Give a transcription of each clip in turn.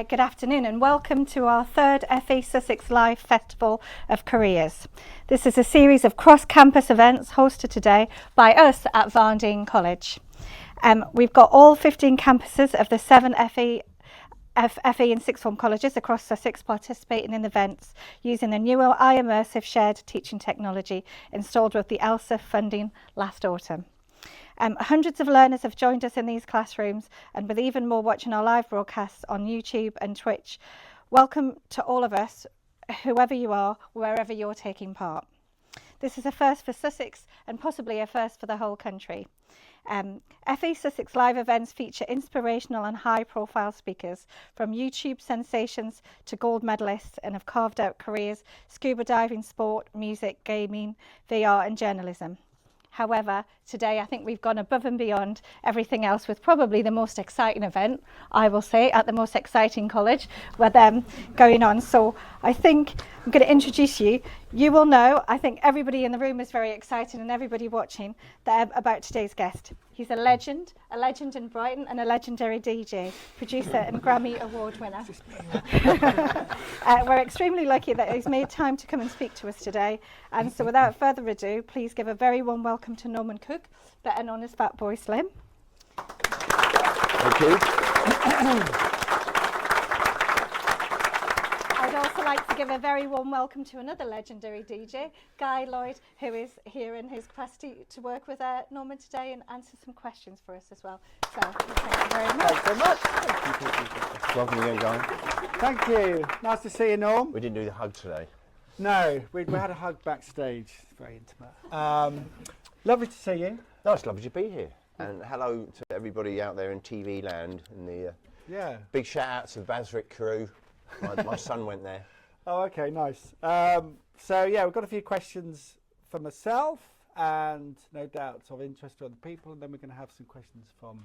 Good afternoon and welcome to our third FE Sussex Live Festival of Careers. This is a series of cross-campus events hosted today by us at Varndean College. We've got all 15 campuses of the 7 FE and sixth form colleges across Sussex participating in events using the new iMmersive shared teaching technology installed with the ELSA funding last autumn. Hundreds of learners have joined us in these classrooms, and with even more watching our live broadcasts on YouTube and Twitch. Welcome to all of us, whoever you are, wherever you're taking part. This is a first for Sussex and possibly a first for the whole country. FE Sussex live events feature inspirational and high-profile speakers from YouTube sensations to gold medalists and have carved out careers: scuba diving, sport, music, gaming, VR and journalism. However, today I think we've gone above and beyond everything else with probably the most exciting event, I will say, at the most exciting college with them going on. So I think I'm going to introduce you. You will know, I think everybody in the room is very excited and everybody watching about today's guest. He's a legend in Brighton and a legendary DJ, producer and Grammy Award winner. We're extremely lucky that he's made time to come and speak to us today. And so without further ado, please give a very warm welcome to Norman Cook, better known as Fatboy Slim. Thank you. I'd also like to give a very warm welcome to another legendary DJ, Guy Lloyd, who is here in his capacity to work with Norman today and answer some questions for us as well. So thank you very much. Thanks so much. Thank you. Welcome again, Guy. Thank you. Nice to see you, Norm. We didn't do the hug today. No, we had a hug backstage. Very intimate. Lovely to see you. No, it's lovely to be here. And hello to everybody out there in TV land and the big shout out to the Basrick crew. My son went there. Oh, okay, nice. So yeah, we've got a few questions for myself and no doubt of interest to other people, and then we're going to have some questions from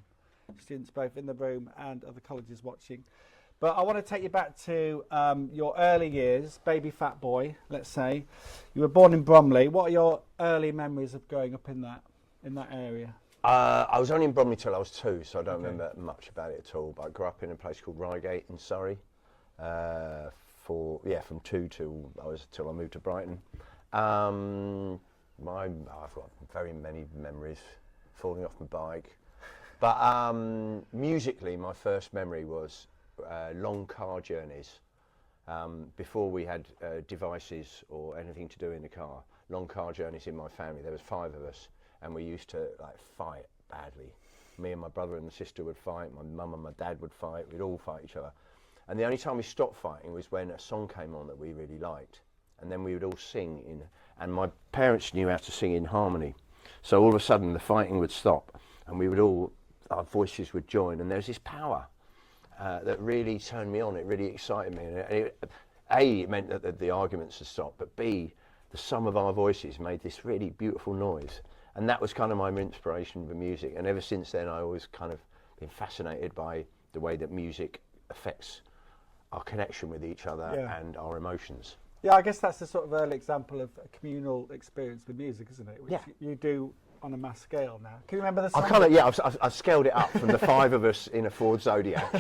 students both in the room and other colleges watching. But I want to take you back to your early years, baby fat boy, let's say. You were born in Bromley. What are your early memories of growing up in that area? I was only in Bromley till I was 2, so I don't remember much about it at all. But I grew up in a place called Reigate in Surrey. From 2 till I moved to Brighton. I've got very many memories, falling off my bike. But musically, my first memory was long car journeys. Before we had devices or anything to do in the car, long car journeys in my family. There was 5 of us, and we used to fight badly. Me and my brother and sister would fight. My mum and my dad would fight. We'd all fight each other. And the only time we stopped fighting was when a song came on that we really liked. And then we would all sing and my parents knew how to sing in harmony. So all of a sudden the fighting would stop and our voices would join. And there was this power that really turned me on. It really excited me. And it meant that the arguments had stopped, but B, the sum of our voices made this really beautiful noise. And that was kind of my inspiration for music. And ever since then, I always kind of been fascinated by the way that music affects our connection with each other and our emotions. Yeah, I guess that's the sort of early example of a communal experience with music, isn't it? Which you do on a mass scale now. Can you remember the song? I've scaled it up from the 5 of us in a Ford Zodiac.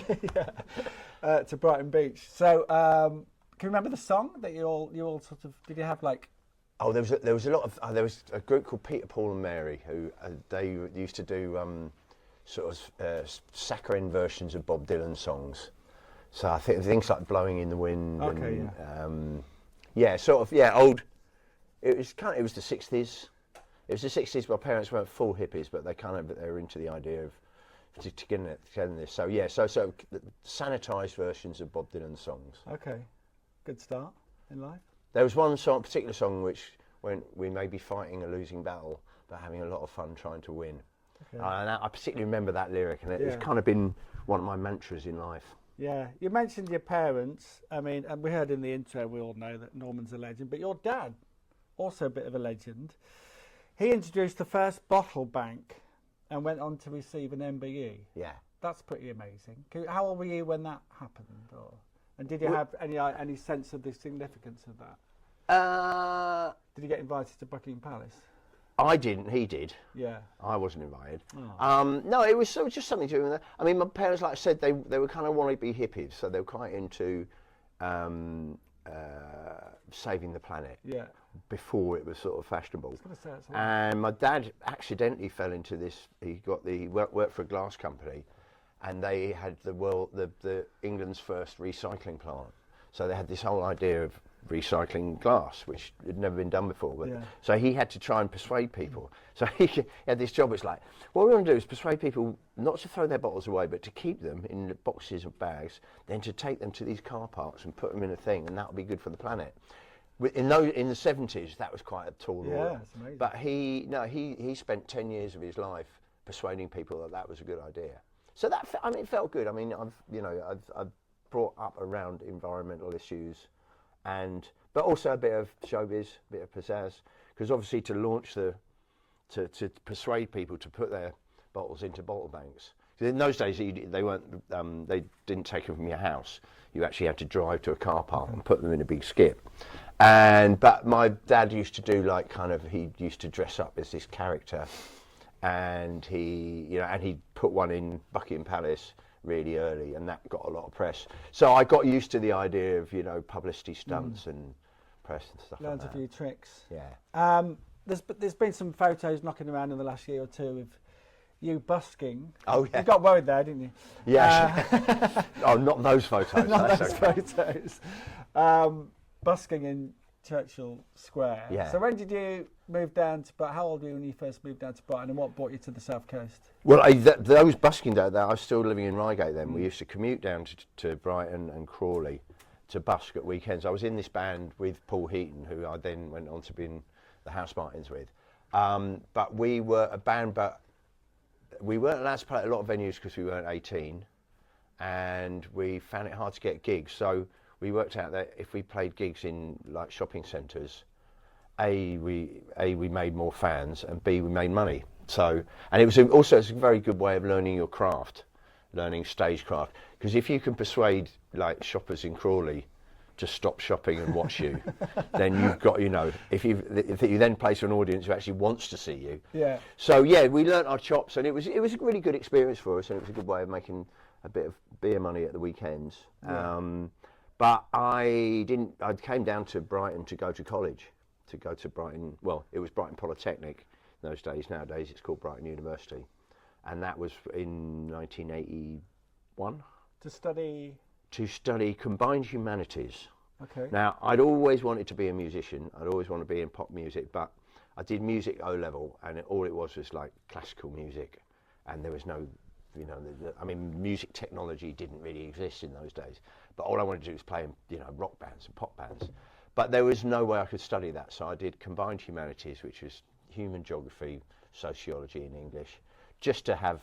To Brighton Beach. So, can you remember the song that you all sort of, did you have Oh, there was a lot of, there was a group called Peter, Paul and Mary who they used to do saccharine versions of Bob Dylan songs. So I think things like Blowing in the Wind. Okay, old. It was the 60s. It was the 60s. My parents weren't full hippies, but they were into the idea of getting this. So so sanitised versions of Bob Dylan songs. Okay, good start in life. There was one particular song which when we may be fighting a losing battle, but having a lot of fun trying to win. Okay. And I particularly remember that lyric, and it's kind of been one of my mantras in life. Yeah, you mentioned your parents. I mean, and we heard in the intro, we all know that Norman's a legend, but your dad, also a bit of a legend. He introduced the first bottle bank and went on to receive an MBE. Yeah. That's pretty amazing. How old were you when that happened? And did you have any sense of the significance of that? Did you get invited to Buckingham Palace? I didn't, he did. Yeah. I wasn't invited. Oh. No, it was just something to do with that. I mean, my parents, like I said, they were kind of wannabe hippies, so they were quite into saving the planet. Yeah. Before it was sort of fashionable. I was gonna say that's all. And my dad accidentally fell into this. He worked for a glass company, and they had the England's first recycling plant. So they had this whole idea of recycling glass, which had never been done before. But, Yeah. so he had to try and persuade people. So he had this job. It's like, what we want to do is persuade people not to throw their bottles away, but to keep them in boxes or bags, then to take them to these car parks and put them in a thing, and that would be good for the planet. In the 70s, that was quite a tall order. Yeah, it's amazing. But he spent 10 years of his life persuading people that that was a good idea. So that, I mean, it felt good. I mean, I've brought up around environmental issues, but also a bit of showbiz, a bit of pizzazz, because obviously to persuade people to put their bottles into bottle banks. In those days, they didn't take them from your house. You actually had to drive to a car park and put them in a big skip. But my dad used to do he used to dress up as this character, and he'd put one in Buckingham Palace really early, and that got a lot of press. So I got used to the idea of publicity stunts and press and stuff Learned like that. a few tricks. Yeah. There's been some photos knocking around in the last year or two of you busking. Oh yeah. You got worried there, didn't you? Yeah. Oh, not those photos. Not That's those okay. photos. Busking in Churchill Square. Yeah. So when did you move down to? How old were you when you first moved down to Brighton, and what brought you to the south coast? Well, those busking days, I was still living in Reigate then. We used to commute down to Brighton and Crawley to busk at weekends. I was in this band with Paul Heaton, who I then went on to be in the House Martins with. But we were a band, but we weren't allowed to play at a lot of venues because we weren't 18, and we found it hard to get gigs. So we worked out that if we played gigs in like shopping centres, we made more fans, and B, we made money. So, and it was also a very good way of learning your craft, learning stagecraft. Because if you can persuade like shoppers in Crawley to stop shopping and watch you, then you've got, if you then play to an audience who actually wants to see you. Yeah. So yeah, we learnt our chops, and it was a really good experience for us, and it was a good way of making a bit of beer money at the weekends. Yeah. But I came down to Brighton to go to college, to go to Brighton. Well, it was Brighton Polytechnic in those days. Nowadays it's called Brighton University, and that was in 1981. To study combined humanities. Okay. Now, I'd always wanted to be a musician. I'd always wanted to be in pop music, but I did music O-level, and all it was like classical music, and there was no, music technology didn't really exist in those days. But all I wanted to do was play in, rock bands and pop bands. But there was no way I could study that, so I did combined humanities, which was human geography, sociology, and English, just to have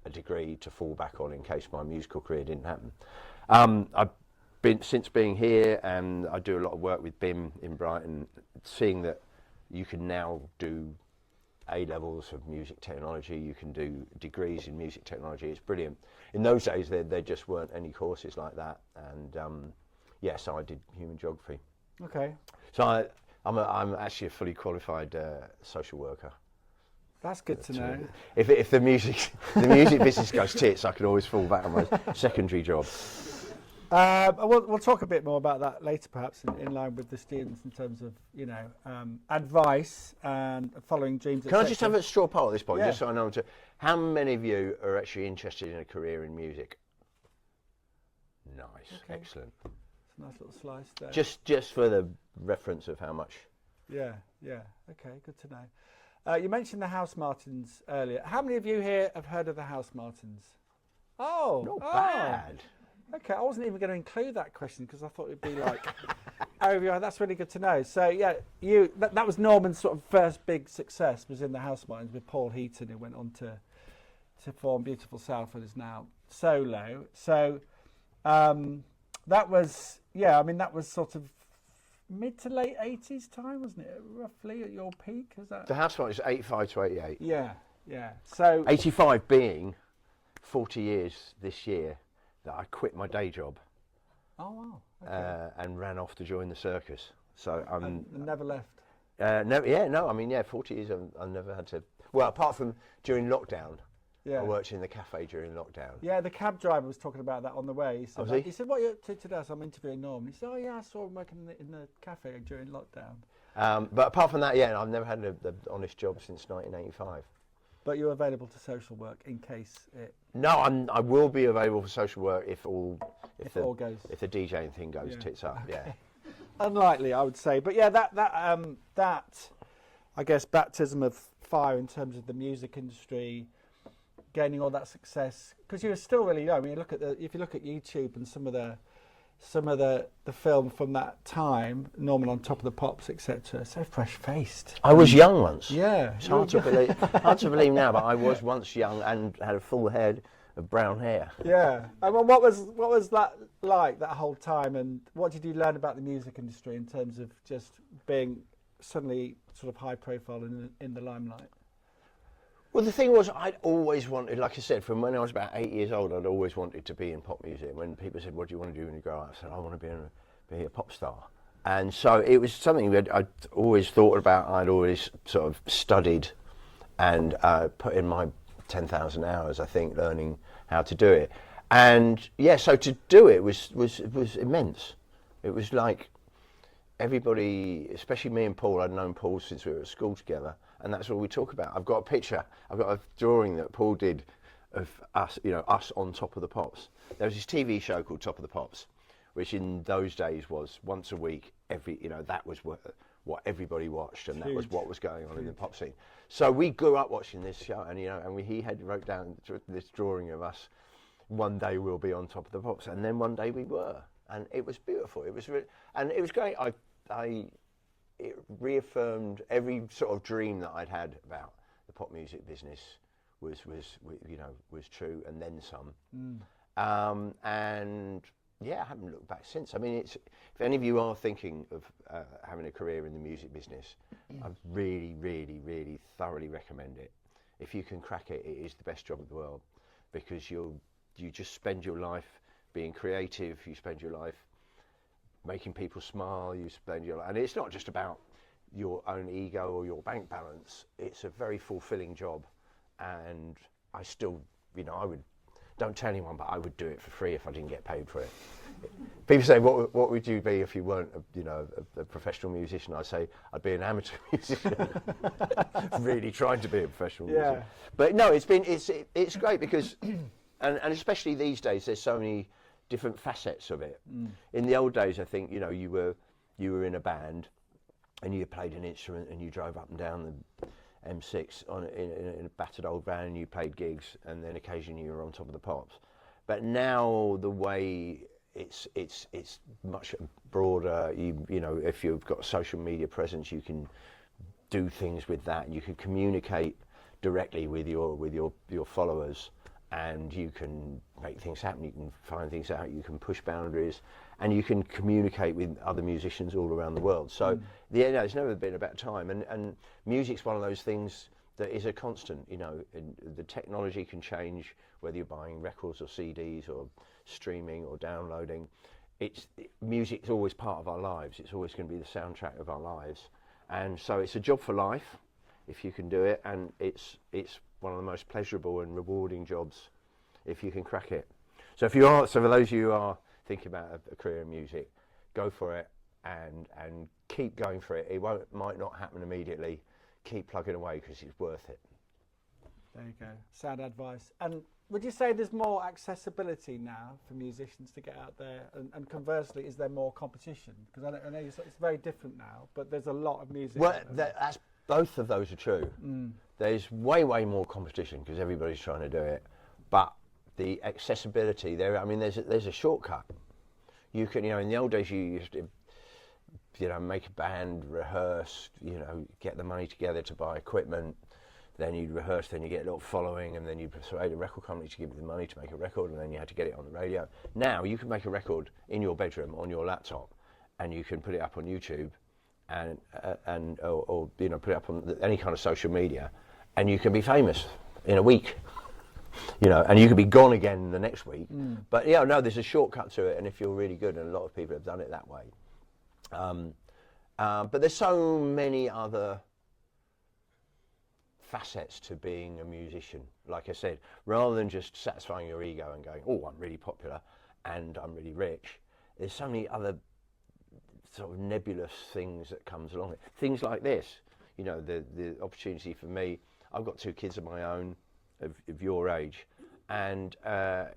a degree to fall back on in case my musical career didn't happen. I've been, since being here, and I do a lot of work with BIM in Brighton, seeing that you can now do A-levels of music technology, you can do degrees in music technology. It's brilliant. In those days, there just weren't any courses like that, and so I did human geography. Okay. So I'm actually a fully qualified social worker. That's good to know. If the music business goes tits, I can always fall back on my secondary job. We'll talk a bit more about that later, perhaps in line with the students in terms of advice and following dreams. Can I just have a straw poll at this point, Yeah. just so I know how many of you are actually interested in a career in music? Nice, Okay. excellent. It's a nice little slice there. Just for the reference of how much. Yeah. Okay, good to know. You mentioned the House Martins earlier. How many of you here have heard of the House Martins? Not bad. Okay, I wasn't even going to include that question because I thought it'd be like, oh yeah, that's really good to know. So yeah, that was Norman's sort of first big success, was in the House Martins with Paul Heaton, who went on to form Beautiful South and is now solo. So that was sort of mid to late 80s time, wasn't it? Roughly at your peak, is that? The House Martins is 85 to 88. Yeah. So 85 being 40 years this year that I quit my day job. Oh wow. Okay. And ran off to join the circus. So and never left. No. I mean, 40 years. I've never had to. Well, apart from during lockdown. Yeah. I worked in the cafe during lockdown. Yeah, the cab driver was talking about that on the way. He said, Was he? He said, "What are you up to today?" So I'm interviewing Norm. He said, "Oh yeah, I saw him working in the cafe during lockdown." But apart from that, I've never had an honest job since 1985. But you're available to social work in case it. No, I will be available for social work if it all goes. If the DJing thing goes tits up. Okay. Yeah. Unlikely, I would say. But yeah, that I guess baptism of fire in terms of the music industry, gaining all that success, because you were still really young. I mean, if you look at YouTube and some of the film from that time, Norman on Top of the Pops, etc. So fresh-faced. I was young once. Yeah, it's hard to believe now, but I was once young and had a full head of brown hair. Yeah. I mean, what was that like that whole time, and what did you learn about the music industry in terms of just being suddenly sort of high profile in the limelight? Well, the thing was, I'd always wanted, like I said, from when I was about 8 years old, I'd always wanted to be in pop music. When people said, "What do you want to do when you grow up?" I said, "I want to be a pop star." And so it was something that I'd always thought about. I'd always sort of studied and put in my 10,000 hours, I think, learning how to do it. And so to do it was immense. It was like everybody, especially me and Paul, I'd known Paul since we were at school together, and that's all we talk about. I've got a drawing that Paul did of us, us on Top of the Pops. There was this TV show called Top of the Pops, which in those days was once a week. That was what everybody watched, and that was what was going on in the pop scene. So we grew up watching this show, and he wrote down this drawing of us. One day we'll be on Top of the Pops, and then one day we were, and it was beautiful. It was and it was great. It reaffirmed every sort of dream that I'd had about the pop music business was true, and then some. And I haven't looked back since. I mean, if any of you are thinking of having a career in the music business, I really, really, really thoroughly recommend it. If you can crack it, it is the best job in the world, because you just spend your life being creative. You spend your life making people smile. And it's not just about your own ego or your bank balance. It's a very fulfilling job, and I still, don't tell anyone, but I would do it for free if I didn't get paid for it. People say, what would you be if you weren't a professional musician? I say, I'd be an amateur musician, really trying to be a professional musician. But no, it's great because, and especially these days, there's so many different facets of it. In the old days, I think, you were in a band and you played an instrument and you drove up and down the M6 in a battered old van, and you played gigs, and then occasionally you were on Top of the Pops. But now the way it's much broader. If you've got a social media presence, you can do things with that. You can communicate directly with your followers, and you can make things happen. You can find things out. You can push boundaries, and you can communicate with other musicians all around the world. So it's never been about time. And music's one of those things that is a constant. The technology can change, whether you're buying records or CDs or streaming or downloading. Music's always part of our lives. It's always going to be the soundtrack of our lives. And so it's a job for life, if you can do it, and it's one of the most pleasurable and rewarding jobs if you can crack it. So for those of you who are thinking about a career in music, go for it and keep going for it. It might not happen immediately. Keep plugging away, because it's worth it. There you go. Sound advice. And would you say there's more accessibility now for musicians to get out there? And conversely, is there more competition? Because I know it's very different now, but there's a lot of music. Well, both of those are true. There's way more competition because everybody's trying to do it, but the accessibility there's a shortcut. You can, in the old days you used to, make a band, rehearse, get the money together to buy equipment, then you'd rehearse, then you get a little following, and then you'd persuade a record company to give you the money to make a record, and then you had to get it on the radio. Now you can make a record in your bedroom on your laptop, and you can put it up on YouTube, or put it up on any kind of social media, and you can be famous in a week. And you could be gone again the next week. But there's a shortcut to it, and if you're really good, and a lot of people have done it that way, But there's so many other facets to being a musician. Like I said, rather than just satisfying your ego and going, oh, I'm really popular and I'm really rich, there's so many other sort of nebulous things that comes along it. Things like this, you know, the opportunity for me. I've got 2 kids of my own, of your age, and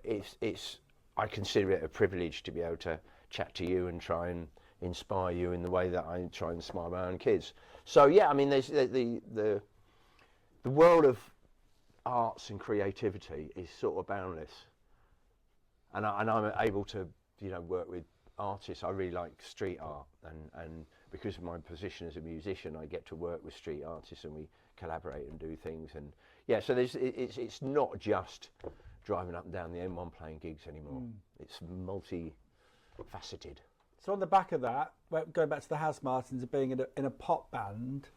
it's I consider it a privilege to be able to chat to you and try and inspire you in the way that I try and inspire my own kids. So yeah, I mean, there's the world of arts and creativity is sort of boundless, and I'm able to, you know, work with artists. I really like street art, and because of my position as a musician, I get to work with street artists, and we collaborate and do things. And yeah, so it's not just driving up and down the M1 playing gigs anymore. It's multi-faceted. So on the back of that, going back to the House Martins and being in a pop band,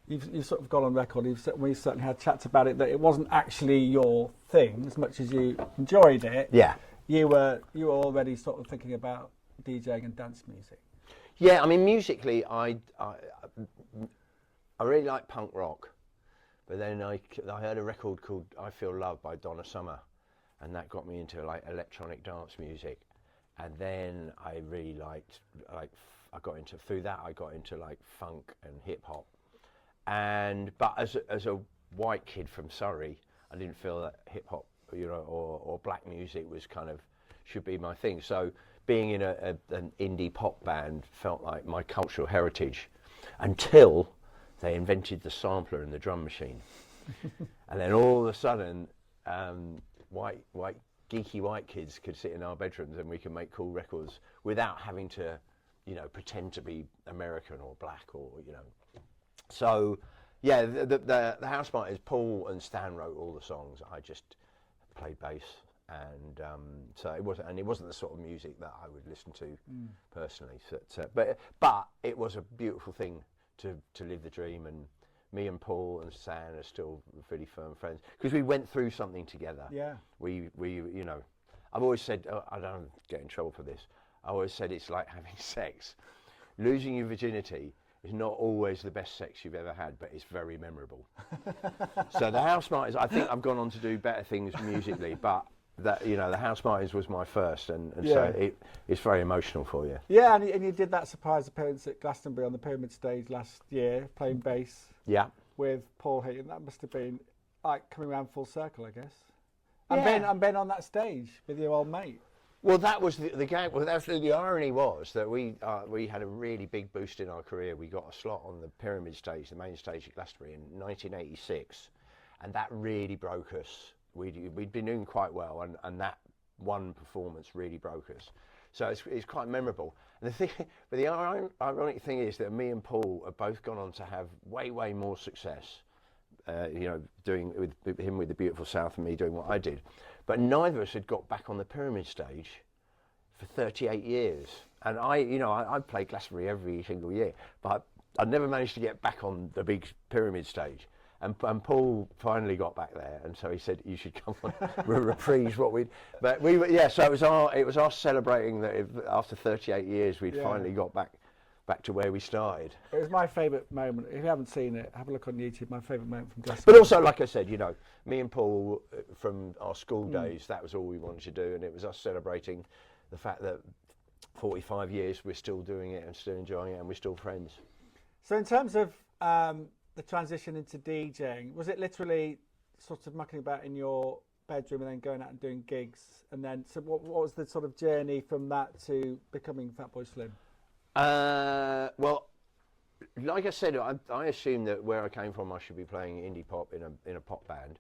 you've sort of gone on record. We've certainly had chats about it that it wasn't actually your thing as much as you enjoyed it. Yeah, you were already sort of thinking about DJing and dance music. Yeah, I mean, musically, I really like punk rock, but then I heard a record called "I Feel Love" by Donna Summer, and that got me into like electronic dance music. And then I really liked, I got into like funk and hip hop. But as a white kid from Surrey, I didn't feel that hip hop, you know, or black music was kind of should be my thing. So being in an indie pop band felt like my cultural heritage, until they invented the sampler and the drum machine. And then all of a sudden, geeky white kids could sit in our bedrooms and we could make cool records without having to, you know, pretend to be American or black or, you know. So yeah, the House Martins, Paul and Stan wrote all the songs. I just played bass, and so it wasn't the sort of music that I would listen to personally. So, but it was a beautiful thing to live the dream, and me and Paul and Stan are still really firm friends because we went through something together. Yeah. We you know, I've always said, I don't get in trouble for this. I always said it's like having sex. Losing your virginity is not always the best sex you've ever had, but it's very memorable. So the House Martins, I think I've gone on to do better things musically, but that, you know, the House Martins was my first, and so it's very emotional for you. Yeah, and you did that surprise appearance at Glastonbury on the Pyramid stage last year, playing bass. Yeah. With Paul Heaton. That must have been like coming around full circle, I guess. Yeah. And Ben on that stage with your old mate. Well, that was the game. Well, the irony was that we had a really big boost in our career. We got a slot on the Pyramid stage, the main stage at Glastonbury, in 1986, and that really broke us. We'd been doing quite well, and that one performance really broke us. So it's quite memorable. And the ironic thing is that me and Paul have both gone on to have way more success. You know, doing with him with the Beautiful South and me doing what I did. But neither of us had got back on the Pyramid stage for 38 years. And I played Glastonbury every single year, but I'd never managed to get back on the big Pyramid stage. And Paul finally got back there, and so he said, "You should come on, reprise what we'd." But we were, yeah. So it was our celebrating that after 38 years we'd finally got back to where we started. It was my favourite moment. If you haven't seen it, have a look on YouTube. My favourite moment from Glastonbury. But also, like I said, you know, me and Paul from our school days, that was all we wanted to do, and it was us celebrating the fact that 45 years we're still doing it and still enjoying it, and we're still friends. So in terms of the transition into DJing, was it literally sort of mucking about in your bedroom and then going out and doing gigs? And then, so what was the sort of journey from that to becoming Fatboy Slim? Well, like I said, I assumed that where I came from, I should be playing indie pop in a pop band.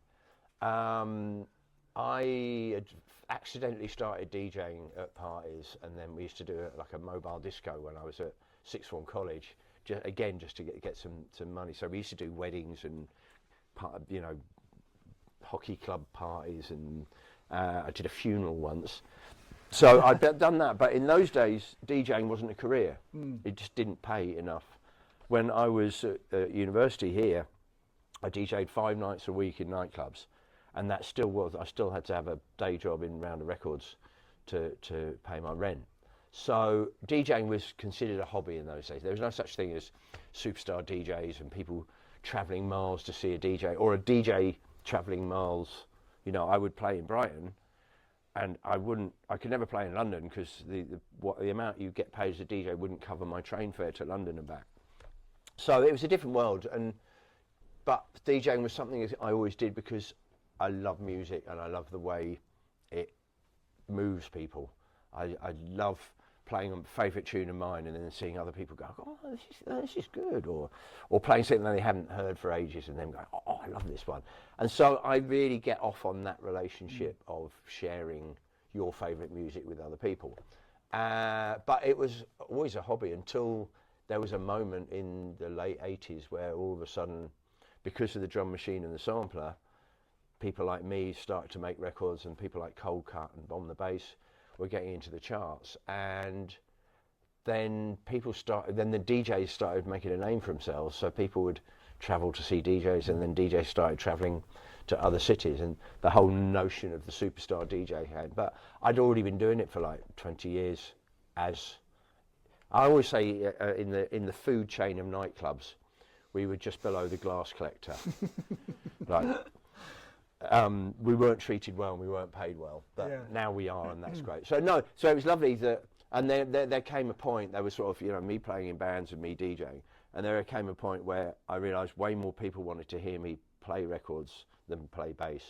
I had accidentally started DJing at parties, and then we used to do like a mobile disco when I was at sixth form college. Just to get some money. So we used to do weddings and, you know, hockey club parties, and I did a funeral once. So I'd done that, but in those days, DJing wasn't a career. It just didn't pay enough. When I was at university here, I DJed 5 nights a week in nightclubs, and that still was. I still had to have a day job in Rounder Records to pay my rent. So DJing was considered a hobby in those days. There was no such thing as superstar DJs and people travelling miles to see a DJ, or a DJ travelling miles. You know, I would play in Brighton, and I could never play in London because the amount you get paid as a DJ wouldn't cover my train fare to London and back. So it was a different world, but DJing was something I always did because I love music and I love the way it moves people. I love playing a favourite tune of mine and then seeing other people go, oh, this is good, or playing something that they haven't heard for ages and then going, oh, I love this one. And so I really get off on that relationship of sharing your favourite music with other people. But it was always a hobby until there was a moment in the late 80s where all of a sudden, because of the drum machine and the sampler, people like me started to make records, and people like Cold Cut and Bomb the Bass were getting into the charts. And then the DJs started making a name for themselves, so people would travel to see DJs, and then DJs started traveling to other cities, and the whole notion of the superstar DJ had. But I'd already been doing it for like 20 years. As I always say, in the food chain of nightclubs, we were just below the glass collector. Like, we weren't treated well and we weren't paid well, but now we are, and that's great. So it was lovely that, and there came a point, there was sort of, me playing in bands and me DJing, and there came a point where I realised way more people wanted to hear me play records than play bass,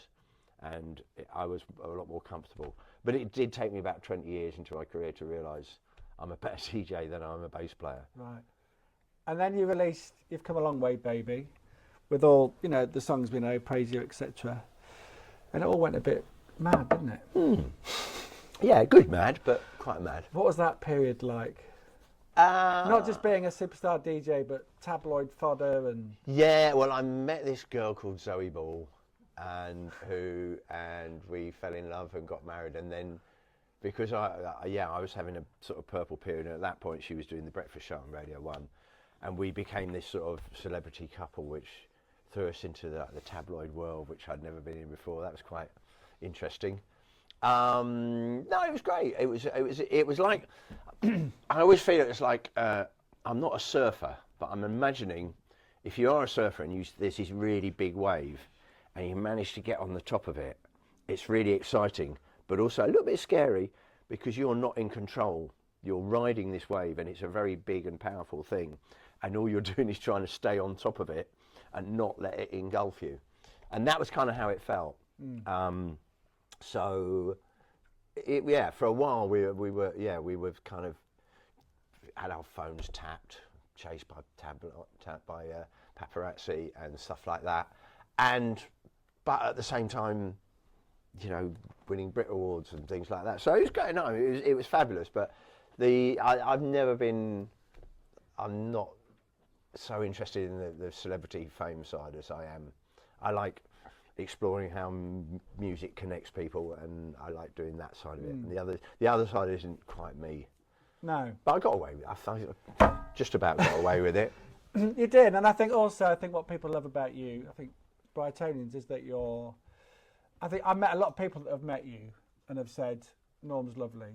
and I was a lot more comfortable. But it did take me about 20 years into my career to realise I'm a better DJ than I'm a bass player. Right. And then You've Come a Long Way, Baby, with all, the songs we know, Praise You, etc. And it all went a bit mad, didn't it? Yeah, good mad, but quite mad. What was that period like? Not just being a superstar DJ, but tabloid fodder and... Yeah, well, I met this girl called Zoe Ball, and we fell in love and got married, and then because I was having a sort of purple period, and at that point she was doing the breakfast show on Radio 1, and we became this sort of celebrity couple, which threw us into the tabloid world, which I'd never been in before. That was quite interesting. No, it was great. It was like, I always feel it's like, I'm not a surfer, but I'm imagining if you are a surfer and there's this really big wave and you manage to get on the top of it, it's really exciting, but also a little bit scary because you're not in control. You're riding this wave and it's a very big and powerful thing, and all you're doing is trying to stay on top of it and not let it engulf you. And that was kind of how it felt. So, for a while we were kind of had our phones tapped, chased by paparazzi and stuff like that. But at the same time, winning Brit Awards and things like that. So it was going on. It was fabulous. But I'm not so interested in the celebrity fame side as I am. I like exploring how music connects people, and I like doing that side of it. And the other side isn't quite me. No. But I got away with it. I just about got away with it. You did, and I think what people love about you, I think Brightonians, is that I met a lot of people that have met you and have said, Norm's lovely,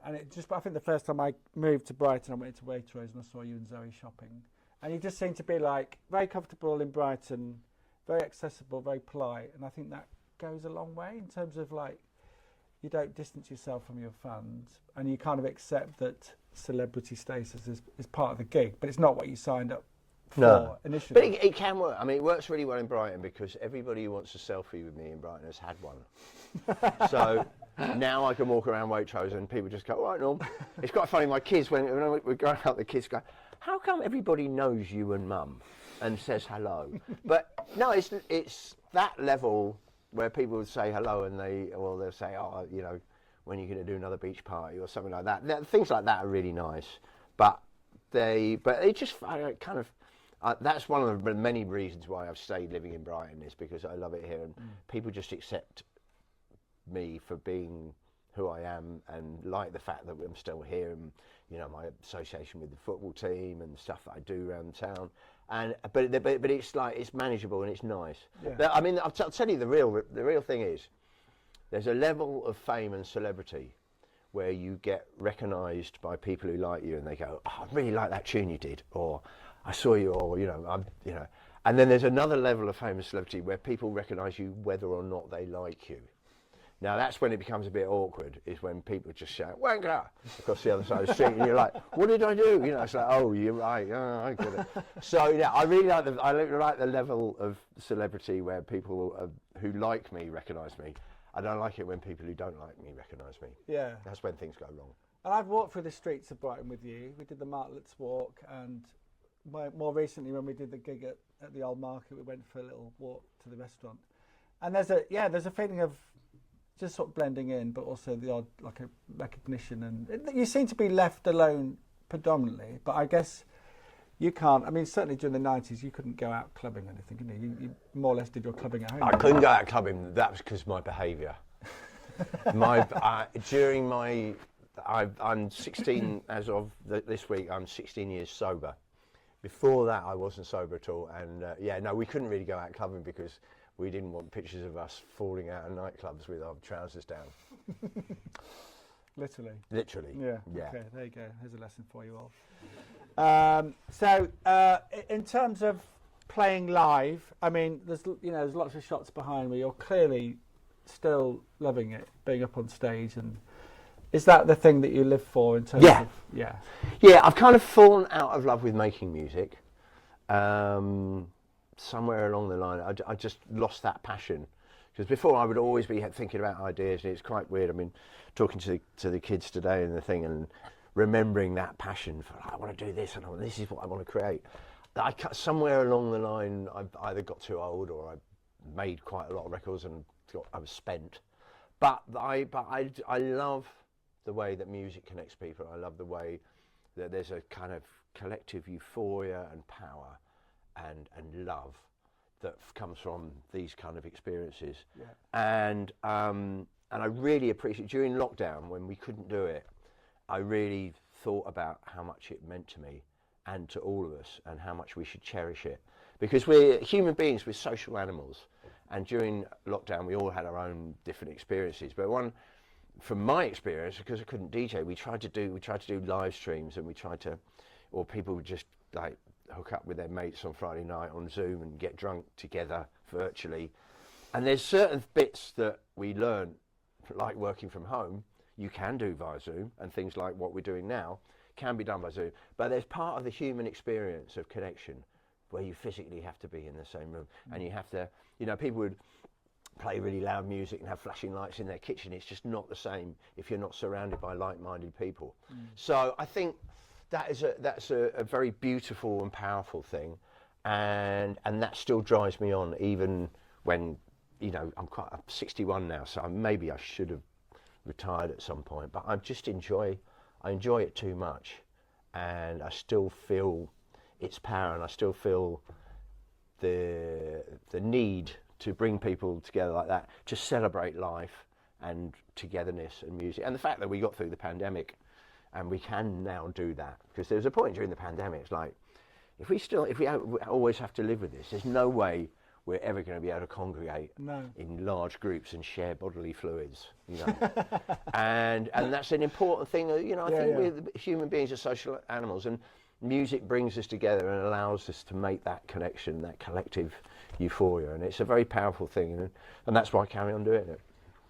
And I think the first time I moved to Brighton, I went into Waitrose and I saw you and Zoe shopping. And you just seemed to be like very comfortable in Brighton, very accessible, very polite. And I think that goes a long way in terms of like, you don't distance yourself from your fans and you kind of accept that celebrity status is part of the gig, but it's not what you signed up for initially. But it can work. I mean, it works really well in Brighton because everybody who wants a selfie with me in Brighton has had one. So now I can walk around Waitrose and people just go, all right, Norm. It's quite funny, my kids, when we're going out, the kids go, how come everybody knows you and Mum and says hello? But no, it's that level where people would say hello and they'll say, oh, when are you going to do another beach party or something like that. Things like that are really nice. But it just kind of, that's one of the many reasons why I've stayed living in Brighton, is because I love it here and people just accept me for being who I am and like the fact that I'm still here and my association with the football team and stuff that I do around town. But it's like, it's manageable and it's nice. Yeah. But, I mean, I'll tell you the real thing is, there's a level of fame and celebrity where you get recognised by people who like you, and they go, "Oh, I really like that tune you did," or "I saw you," or And then there's another level of famous celebrity where people recognise you whether or not they like you. Now that's when it becomes a bit awkward, is when people just shout "wanker" across the other side of the street, and you're like, "What did I do?" It's like, "Oh, you're right. Oh, I get it." So yeah, I really like the level of celebrity where people who like me recognise me. I don't like it when people who don't like me recognise me. Yeah. That's when things go wrong. And I've walked through the streets of Brighton with you. We did the Martlet's Walk, and more recently when we did the gig at the Old Market, we went for a little walk to the restaurant. And there's a feeling of just sort of blending in, but also the odd like a recognition. And you seem to be left alone predominantly, but I guess you can't. I mean, certainly during the 90s, you couldn't go out clubbing or anything, could you? You more or less did your clubbing at home. I couldn't go out clubbing. That was because of my behaviour. I'm 16 as of this week. I'm 16 years sober. Before that, I wasn't sober at all. And we couldn't really go out clubbing because we didn't want pictures of us falling out of nightclubs with our trousers down. Literally. Yeah. Okay, there you go. Here's a lesson for you all. So, in terms of playing live, I mean, there's lots of shots behind me. You're clearly still loving it, being up on stage, and is that the thing that you live for in terms of? Yeah, I've kind of fallen out of love with making music. Somewhere along the line, I just lost that passion. Because before I would always be thinking about ideas, and it's quite weird. I mean, talking to the kids today and the thing, and remembering that passion for I want to do this, and this is what I want to create. Somewhere along the line, I've either got too old or I made quite a lot of records and I was spent. But I love the way that music connects people. I love the way that there's a kind of collective euphoria and power and love that comes from these kind of experiences. Yeah. And I really appreciate, during lockdown when we couldn't do it, I really thought about how much it meant to me and to all of us, and how much we should cherish it, because we're human beings, we're social animals, and during lockdown we all had our own different experiences. But from my experience, because I couldn't DJ, we tried to do live streams, and or people would just like hook up with their mates on Friday night on Zoom and get drunk together virtually. And there's certain bits that we learn, like working from home, you can do via Zoom, and things like what we're doing now can be done by Zoom. But there's part of the human experience of connection where you physically have to be in the same room, and you have to, people would play really loud music and have flashing lights in their kitchen. It's just not the same if you're not surrounded by like-minded people. So I think that's a very beautiful and powerful thing, and that still drives me on, even when I'm 61 now, so maybe I should have retired at some point, but I enjoy it too much, and I still feel its power, and I still feel the need to bring people together like that, to celebrate life and togetherness and music, and the fact that we got through the pandemic and we can now do that. Because there was a point during the pandemic, it's like, if we always have to live with this, there's no way we're ever going to be able to congregate in large groups and share bodily fluids, and that's an important thing. I think we're human beings are social animals, and music brings us together and allows us to make that connection, that collective euphoria, and it's a very powerful thing, and that's why I carry on doing it.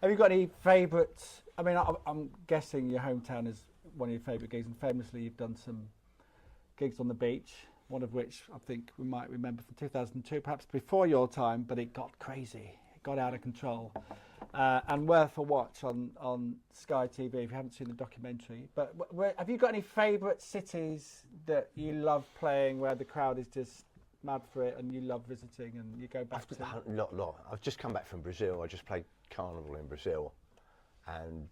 Have you got any favourites? I mean, I'm guessing your hometown is one of your favourite gigs, and famously you've done some gigs on the beach, one of which I think we might remember from 2002, perhaps before your time, but it got crazy, it got out of control, and worth a watch on Sky TV if you haven't seen the documentary. But have you got any favourite cities that you love playing, where the crowd is just mad for it and you love visiting and you go back to? Lot. I've just come back from Brazil. I just played Carnival in Brazil, and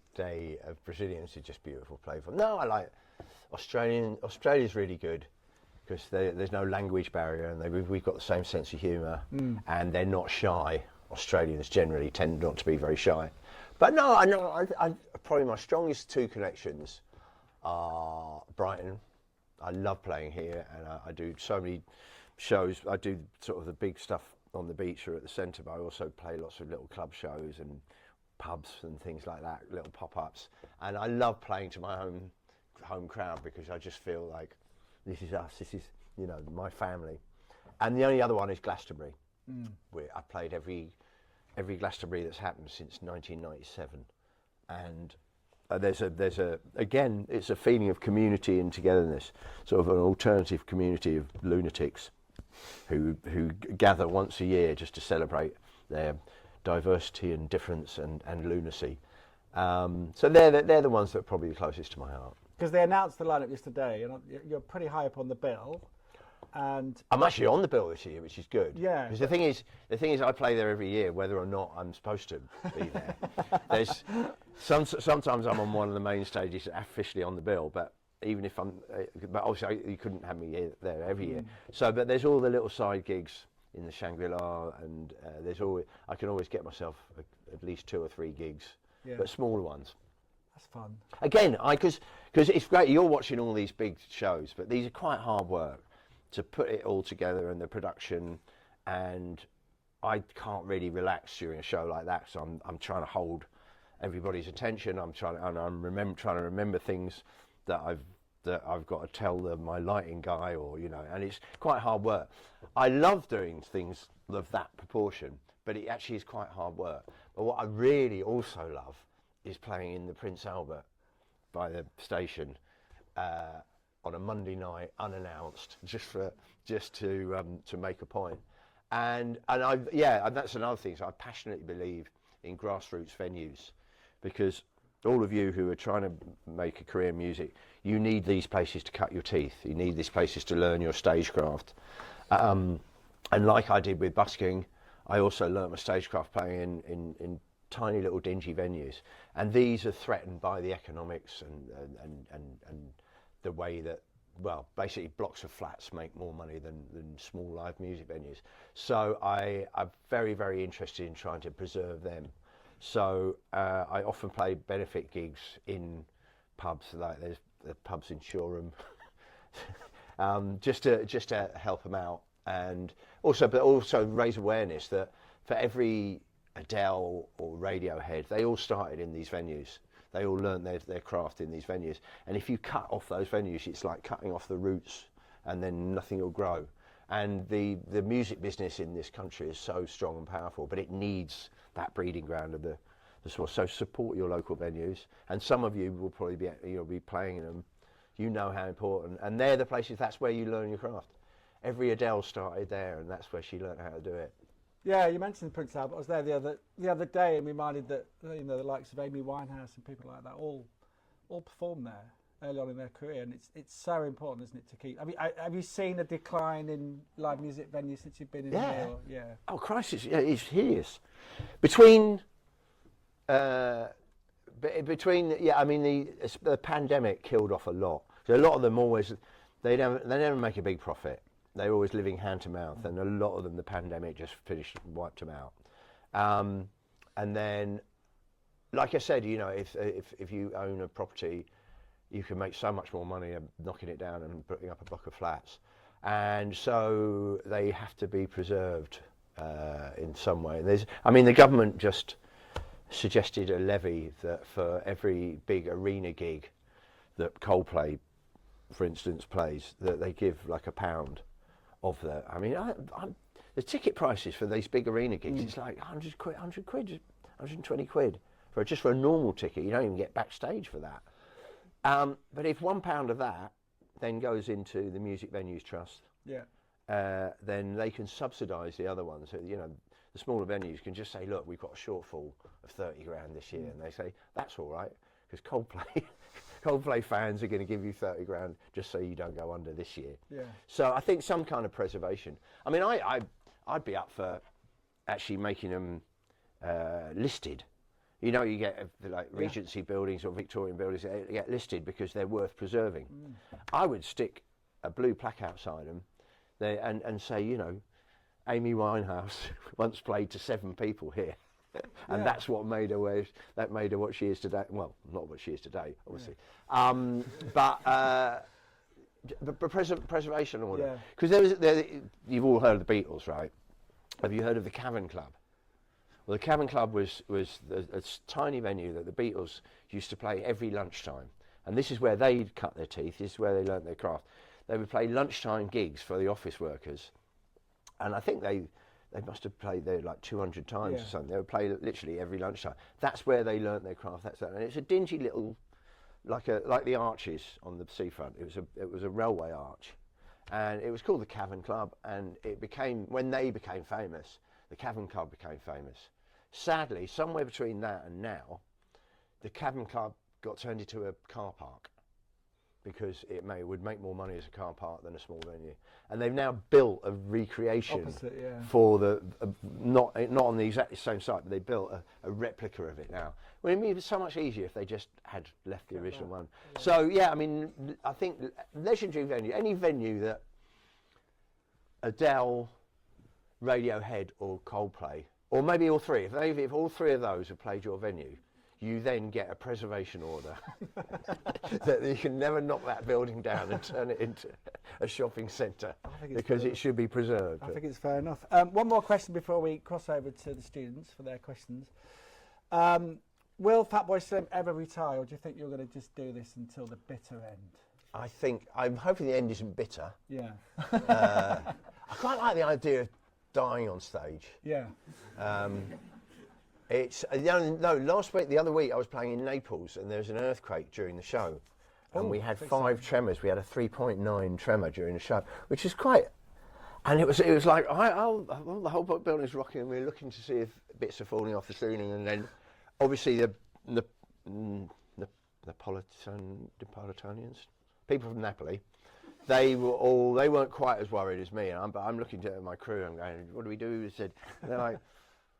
Brazilians are just beautiful to play for. No, I like Australia's really good, because there's no language barrier, and we've got the same sense of humour, and they're not shy. Australians generally tend not to be very shy. But no, I probably my strongest two connections are Brighton. I love playing here, and I do so many shows. I do sort of the big stuff on the beach or at the centre, but I also play lots of little club shows and pubs and things like that, little pop-ups. And I love playing to my home crowd because I just feel like this is us, this is, you know, my family. And the only other one is Glastonbury. I played every Glastonbury that's happened since 1997, and there's a again, it's a feeling of community and togetherness, sort of an alternative community of lunatics who gather once a year just to celebrate their diversity and difference and lunacy. So they're the ones that are probably the closest to my heart. Because they announced the lineup yesterday, and you're pretty high up on the bill. And I'm actually on the bill this year, which is good. Yeah. Because the thing is, I play there every year, whether or not I'm supposed to be there. There's sometimes I'm on one of the main stages, officially on the bill, but even if I'm, but obviously you couldn't have me there every year. So, but there's all the little side gigs in the Shangri-La, and I can always get myself at least 2 or 3 gigs, but smaller ones. That's fun. Again, because it's great. You're watching all these big shows, but these are quite hard work to put it all together and the production, and I can't really relax during a show like that. So I'm trying to hold everybody's attention. I'm trying to remember things that I've got to tell my lighting guy, or you know, and it's quite hard work. I love doing things of that proportion, but it actually is quite hard work. But what I really also love is playing in the Prince Albert by the station on a Monday night, unannounced, just to make a point. And that's another thing. So I passionately believe in grassroots venues, because all of you who are trying to make a career in music, you need these places to cut your teeth. You need these places to learn your stagecraft. And like I did with busking, I also learnt my stagecraft playing in tiny little dingy venues. And these are threatened by the economics and the way that, well, basically blocks of flats make more money than small live music venues. So I'm very, very interested in trying to preserve them. So I often play benefit gigs in pubs, like there's the pubs in Shoreham, just to help them out, and also raise awareness that for every Adele or Radiohead, they all started in these venues. They all learned their craft in these venues. And if you cut off those venues, it's like cutting off the roots, and then nothing will grow. And the music business in this country is so strong and powerful, but it needs that breeding ground of the source. So support your local venues. And some of you will probably be playing in them. You know how important. And they're the places, that's where you learn your craft. Every Adele started there, and that's where she learned how to do it. Yeah, you mentioned Prince Albert. I was there the other day, and reminded that the likes of Amy Winehouse and people like that all performed there early on in their career, and it's so important, isn't it, to keep. I mean, have you seen a decline in live music venues since you've been in here? Yeah. Oh, Christ, it's hideous. Between I mean, the pandemic killed off a lot. So a lot of them they never make a big profit. They're always living hand to mouth, and a lot of them, the pandemic just wiped them out. And then, like I said, you know, if you own a property, you can make so much more money knocking it down and putting up a block of flats. And so they have to be preserved in some way. The government just suggested a levy that for every big arena gig that Coldplay, for instance, plays, that they give like £1 of that. I mean, the ticket prices for these big arena gigs, it's like 100 quid, 120 quid for a normal ticket. You don't even get backstage for that. But if £1 of that then goes into the Music Venues Trust, then they can subsidise the other ones. So, you know, the smaller venues can just say, look, we've got a shortfall of 30 grand this year, and they say that's all right, because Coldplay fans are going to give you 30 grand just so you don't go under this year. Yeah. So I think some kind of preservation. I mean, I'd be up for actually making them listed. You know, you get like Regency buildings or Victorian buildings, they get listed because they're worth preserving. I would stick a blue plaque outside them and say, you know, Amy Winehouse once played to 7 people here. And that's what made her what she is today. Well, not what she is today, obviously. But preservation order. Because you've all heard of the Beatles, right? Have you heard of the Cavern Club? Well, the Cavern Club was a tiny venue that the Beatles used to play every lunchtime. And this is where they'd cut their teeth, this is where they learnt their craft. They would play lunchtime gigs for the office workers. And I think they must have played there like 200 times or something. They would play literally every lunchtime. That's where they learnt their craft. And it's a dingy little, like the arches on the seafront. It was a railway arch. And it was called the Cavern Club, and it became, when they became famous, the Cavern Club became famous. Sadly, somewhere between that and now, the Cavern Club got turned into a car park because it would make more money as a car park than a small venue. And they've now built a recreation for the, not on the exactly same site, but they built a replica of it now. Well, I mean, it's so much easier if they just had left the original one. Yeah. So, yeah, I mean, I think legendary venue, any venue that Adele, Radiohead or Coldplay, or maybe all three, if all three of those have played your venue, you then get a preservation order that you can never knock that building down and turn it into a shopping centre because it should be preserved. I think it's fair enough. One more question before we cross over to the students for their questions. Will Fatboy Slim ever retire, or do you think you're going to just do this until the bitter end? I'm hoping the end isn't bitter. Yeah. I quite like the idea of dying on stage. Yeah. The other week I was playing in Naples and there was an earthquake during the show, and we had 5 tremors. We had a 3.9 tremor during the show, which is quite. And it was like the whole building's rocking, and we were looking to see if bits are falling off the ceiling, and then obviously the Napolitanians, people from Napoli, they weren't quite as worried as me, and I'm looking at my crew and I'm going, what do we do? They said, they're like,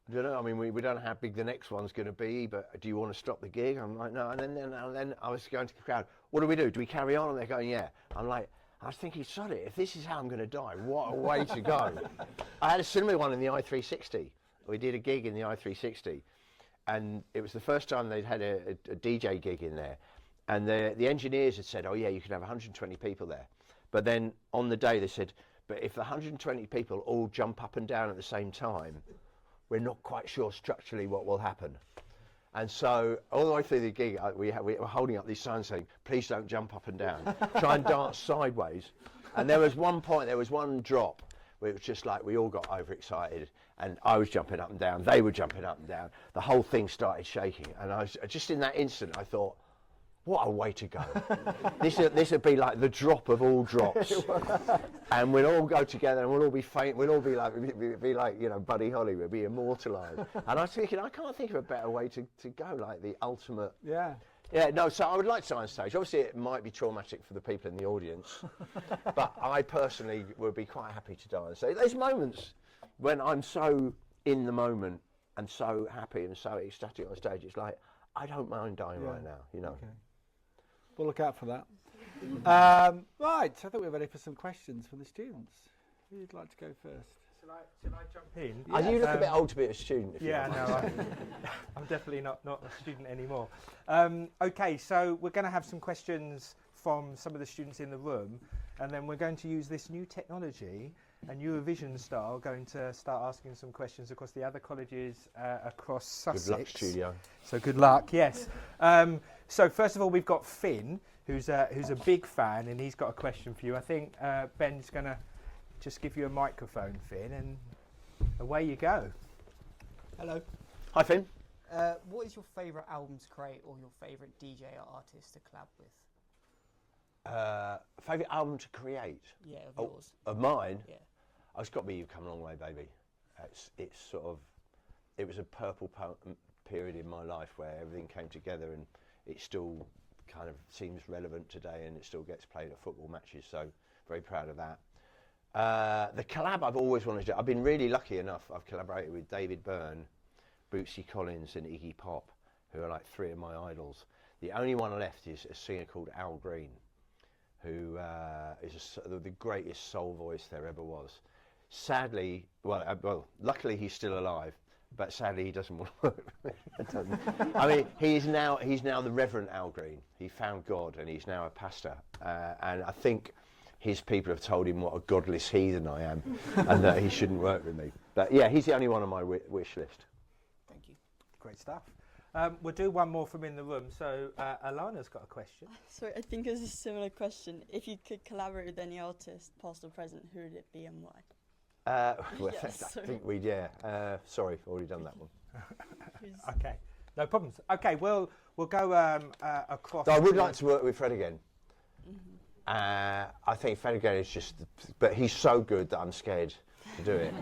I don't know, I mean, we don't know how big the next one's going to be, but do you want to stop the gig? I'm like, no. And then I was going to the crowd, what do we do? Do we carry on? And they're going, yeah. I'm like, I was thinking, sod it, if this is how I'm going to die, what a way to go. I had a similar one in the i360. We did a gig in the i360, and it was the first time they'd had a DJ gig in there. And the engineers had said, oh yeah, you can have 120 people there. But then on the day they said, but if the 120 people all jump up and down at the same time, we're not quite sure structurally what will happen. And so all the way through the gig, we were holding up these signs saying, please don't jump up and down. Try and dance sideways. And there was one drop where it was just like we all got overexcited, and I was jumping up and down, they were jumping up and down. The whole thing started shaking. And I was just in that instant, I thought, what a way to go. This would be like the drop of all drops. And we'll all go together and we'll all be faint. We'll all be like, you know, Buddy Holly, we'll be immortalised. And I was thinking, I can't think of a better way to go, like the ultimate. Yeah. Yeah, no, so I would like to die on stage. Obviously, it might be traumatic for the people in the audience, but I personally would be quite happy to die on stage. There's moments when I'm so in the moment and so happy and so ecstatic on stage, it's like, I don't mind dying right now, you know. Okay. We'll look out for that. Right, I think we're ready for some questions from the students. Who'd like to go first? Shall I jump in? Yeah. You look a bit old to be a student. If yeah, no, I'm definitely not a student anymore. Okay, so we're going to have some questions from some of the students in the room, and then we're going to use this new technology, a Eurovision style, going to start asking some questions across the other colleges across Sussex. Good luck, studio. So good luck, yes. So first of all, we've got Finn, who's a big fan, and he's got a question for you. I think Ben's going to just give you a microphone, Finn, and away you go. Hello. Hi, Finn. What is your favourite album to create, or your favourite DJ or artist to collab with? Favourite album to create? Yeah, of yours. Of mine? Yeah. Oh, it's got to be You've Come a Long Way, Baby. It was a purple period in my life where everything came together, and it still kind of seems relevant today, and it still gets played at football matches, so very proud of that. The collab I've always wanted to do, I've been really lucky enough, I've collaborated with David Byrne, Bootsy Collins and Iggy Pop, who are like 3 of my idols. The only one left is a singer called Al Green, who is the greatest soul voice there ever was. Sadly, luckily he's still alive, but sadly he doesn't want to work with me. I mean, he's now the Reverend Al Green. He found God and he's now a pastor. And I think his people have told him what a godless heathen I am and that he shouldn't work with me. But yeah, he's the only one on my wish list. Great stuff. We'll do one more from in the room. So Alana's got a question. Sorry, I think it's a similar question. If you could collaborate with any artist, past or present, who would it be and why? Well, Yes, I sorry. think sorry, already done that one. Okay, no problems. Okay, we'll go across. So I would like to work with Fred again. I think Fred again is just, but he's so good that I'm scared to do it.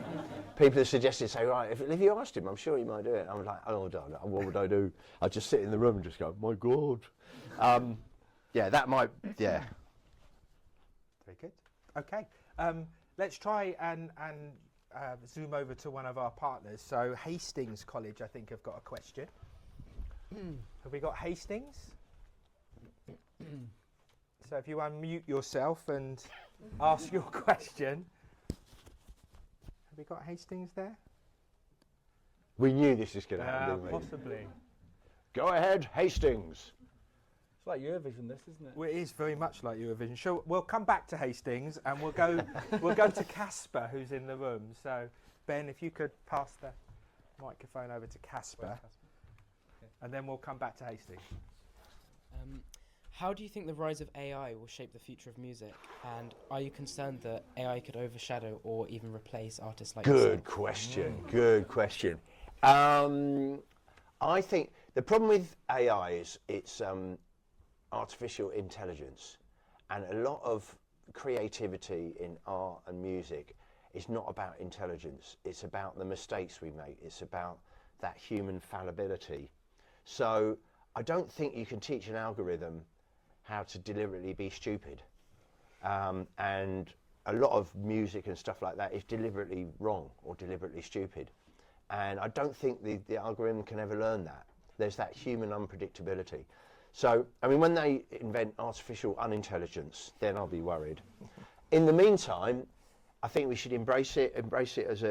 People have suggested, say, right, if you asked him, I'm sure he might do it. I'm like, oh, don't, what would I do? I'd just sit in the room and just go, my God. Yeah, that might, yeah. Very good. Okay, let's try and zoom over to one of our partners. So Hastings College, I think, have got a question. Have we got Hastings? So if you unmute yourself and ask your question. Have we got Hastings there? We knew this was going to happen, didn't we? Possibly. Go ahead, Hastings. It's like Eurovision, this, isn't it? Well, it is very much like Eurovision. Sure, we'll come back to Hastings and we'll go to Casper, who's in the room. So Ben, if you could pass the microphone over to Casper, and then we'll come back to Hastings. How do you think the rise of AI will shape the future of music? And are you concerned that AI could overshadow or even replace artists like yourself? Good question. Good question. I think the problem with AI is it's artificial intelligence, and a lot of creativity in art and music is not about intelligence. It's about the mistakes we make. It's about that human fallibility. So I don't think you can teach an algorithm how to deliberately be stupid. And a lot of music and stuff like that is deliberately wrong or deliberately stupid. And I don't think the algorithm can ever learn that. There's that human unpredictability. So, I mean, when they invent artificial unintelligence, then I'll be worried. In the meantime, I think we should embrace it as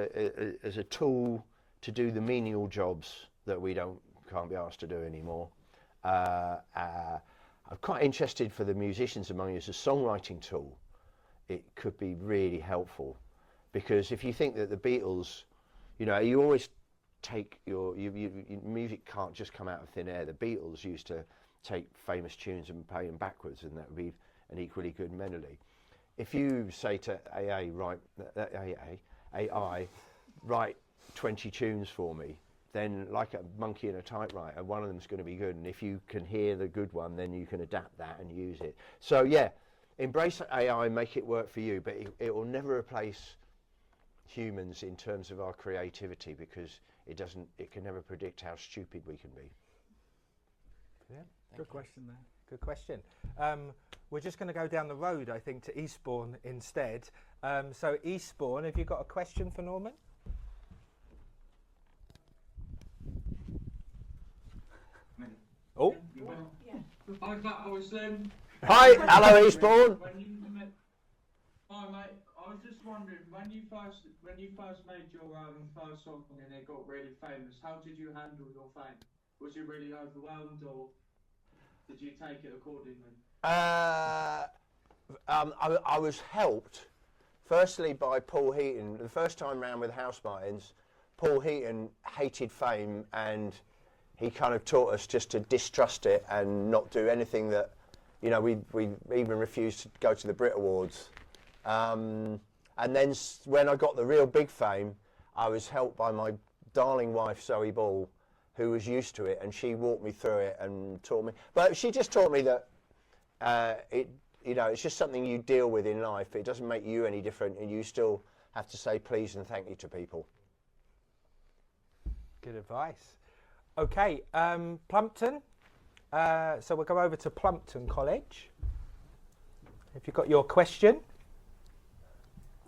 a tool to do the menial jobs that we can't be asked to do anymore. I'm quite interested for the musicians among you as a songwriting tool. It could be really helpful, because if you think that the Beatles, you always take your music can't just come out of thin air. The Beatles used to take famous tunes and play them backwards, and that would be an equally good melody. If you say to AI, write 20 tunes for me, then like a monkey in a typewriter, one of them's going to be good, and if you can hear the good one, then you can adapt that and use it. So yeah, embrace AI, make it work for you, but it will never replace humans in terms of our creativity, because it can never predict how stupid we can be. Yeah. Good question there. Good question. We're just going to go down the road, I think, to Eastbourne instead. So Eastbourne, have you got a question for Norman? Oh. Hi, Fatboy Slim. Hi, hello Eastbourne. Hi, mate. I was just wondering, when you first made your first song and it got really famous, how did you handle your fame? Was you really overwhelmed, or did you take it accordingly? I was helped, firstly, by Paul Heaton. The first time round with House Martins, Paul Heaton hated fame, and he kind of taught us just to distrust it and not do anything that, we even refused to go to the Brit Awards. And then when I got the real big fame, I was helped by my darling wife, Zoe Ball, who was used to it, and she walked me through it and taught me. But she just taught me that it's just something you deal with in life. It doesn't make you any different, and you still have to say please and thank you to people. Good advice. Okay, Plumpton. So we'll go over to Plumpton College. Have you got your question?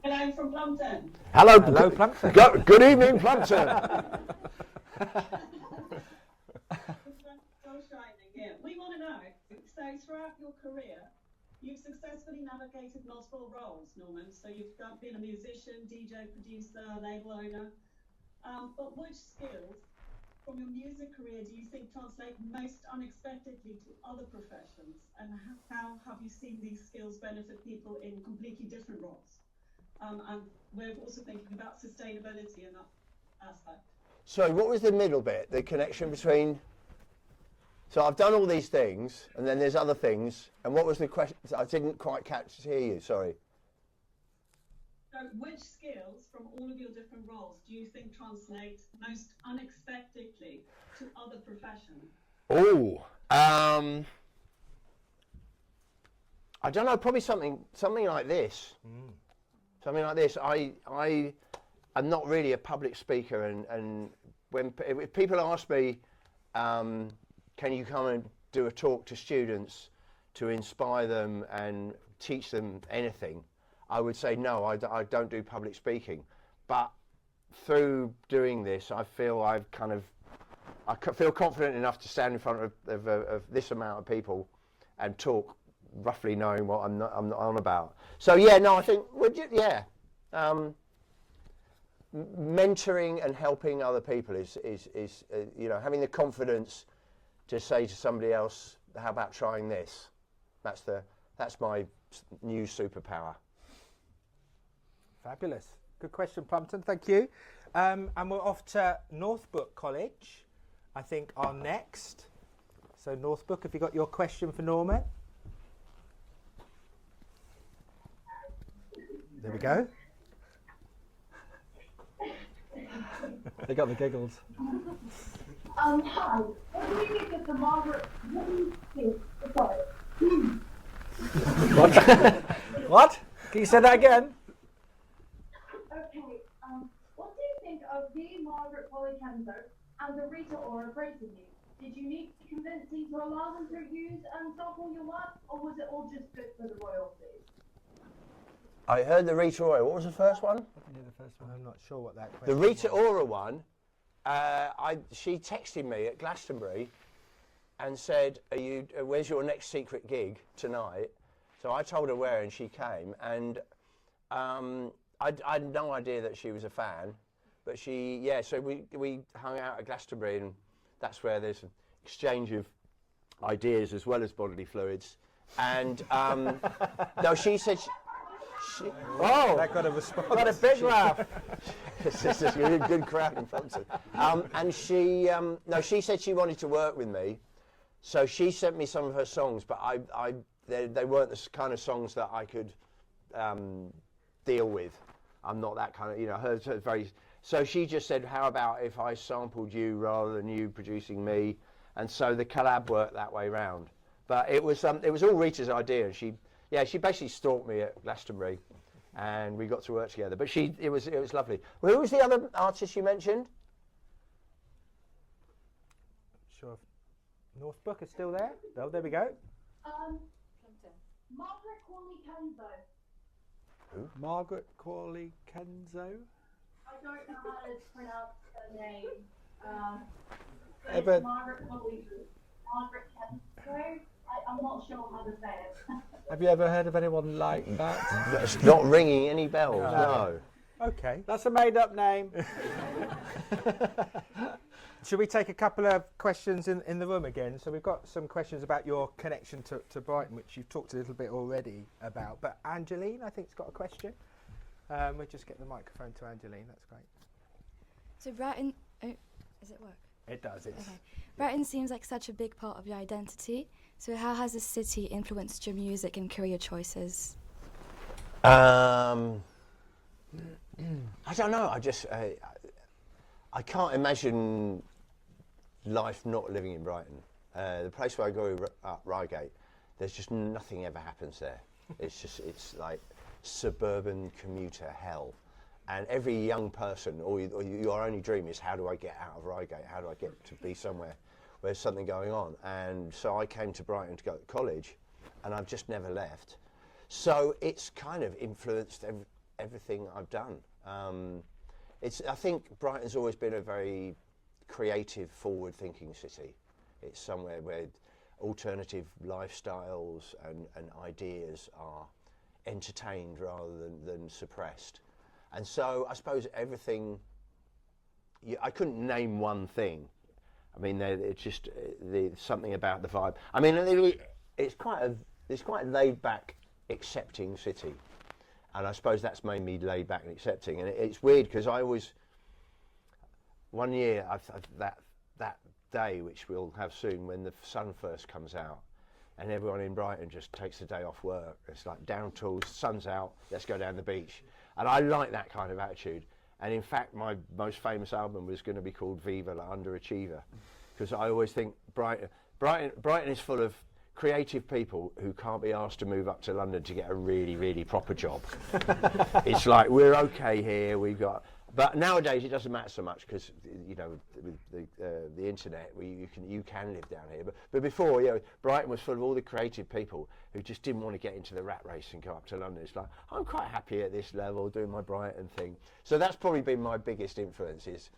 Hello from Plumpton. Hello, Plumpton. Good evening, Plumpton. Still shining here. We want to know, so throughout your career, you've successfully navigated multiple roles, Norman. So you've been a musician, DJ, producer, label owner. But which skills from your music career do you think translate most unexpectedly to other professions? And how have you seen these skills benefit people in completely different roles? And we're also thinking about sustainability in that aspect. Sorry, what was the middle bit? The connection between. So I've done all these things, and then there's other things. And what was the question? I didn't quite hear you. Sorry. So which skills from all of your different roles do you think translate most unexpectedly to other professions? Oh, I don't know. Probably something like this. Something like this. I am not really a public speaker, and when if people ask me, can you come and do a talk to students to inspire them and teach them anything, I would say no. I don't do public speaking, but through doing this, I feel I feel confident enough to stand in front of this amount of people and talk, roughly knowing what I'm on about. So yeah, no, I think mentoring and helping other people is having the confidence to say to somebody else, how about trying this? That's my new superpower. Fabulous. Good question, Plumpton. Thank you. And we're off to Northbrook College, I think, are next. So Northbrook, have you got your question for Norman? There we go. They got the giggles. Hi. What do you think of the Margaret? What do you think? Sorry. What? What? Can you say that again? Okay. What do you think of the Margaret Polikenzo and the Rita Ora praising you? Did you need convincing to allow them to use and sample your work, or was it all just good for the royalties? I heard the Rita Ora. What was the first one? I'm not sure what that question The Rita was. Ora one. She texted me at Glastonbury and said, where's your next secret gig tonight? So I told her where, and she came. And I had no idea that she was a fan, but so we hung out at Glastonbury, and that's where there's an exchange of ideas as well as bodily fluids. And no, she said. That got a response. Got a big laugh. It's just a good crowd in Plumpton. And she said she wanted to work with me, so she sent me some of her songs, but they weren't the kind of songs that I could deal with. I'm not that kind of, hers are very. So she just said, how about if I sampled you rather than you producing me? And so the collab worked that way round. But it was all Rita's idea, and she basically stalked me at Glastonbury, and we got to work together. But it was lovely. Well, who was the other artist you mentioned? Sure. Northbrook is still there? Oh, there we go. Margaret Corley-Kenzo. Who? Margaret Corley-Kenzo. I don't know how to pronounce her name. Ever- It's Margaret Kenzo. I'm not sure how to say it. Have you ever heard of anyone like that? It's not ringing any bells. No. Okay. That's a made-up name. Should we take a couple of questions in the room again? So we've got some questions about your connection to Brighton, which you've talked a little bit already about. But Angeline, I think, has got a question. We'll just get the microphone to Angeline. That's great. So Brighton, does it work? It does. It's Okay. Brighton seems like such a big part of your identity. So how has the city influenced your music and career choices? I don't know. I can't imagine life not living in Brighton. The place where I go up, Reigate, there's just nothing ever happens there. It's like suburban commuter hell. And every young person, or your only dream is, how do I get out of Reigate? How do I get to be somewhere where there's something going on? And so I came to Brighton to go to college, and I've just never left. So it's kind of influenced everything I've done. I think Brighton's always been a very creative, forward-thinking city. It's somewhere where alternative lifestyles and ideas are entertained rather than suppressed. And so I suppose everything, I couldn't name one thing. I mean, it's just something about the vibe. I mean, it's quite a laid-back, accepting city. And I suppose that's made me laid back and accepting. And it's weird because one year, that day, which we'll have soon, when the sun first comes out, and everyone in Brighton just takes a day off work. It's like down tools, sun's out, let's go down the beach. And I like that kind of attitude. And in fact, my most famous album was going to be called Viva La Underachiever, because I always think Brighton is full of creative people who can't be asked to move up to London to get a really, really proper job. It's like, we're okay here, we've got... But nowadays it doesn't matter so much because, you know, with the internet, you can live down here. But before, you know, Brighton was full of all the creative people who just didn't want to get into the rat race and go up to London. It's like, I'm quite happy at this level doing my Brighton thing. So that's probably been my biggest influence. Is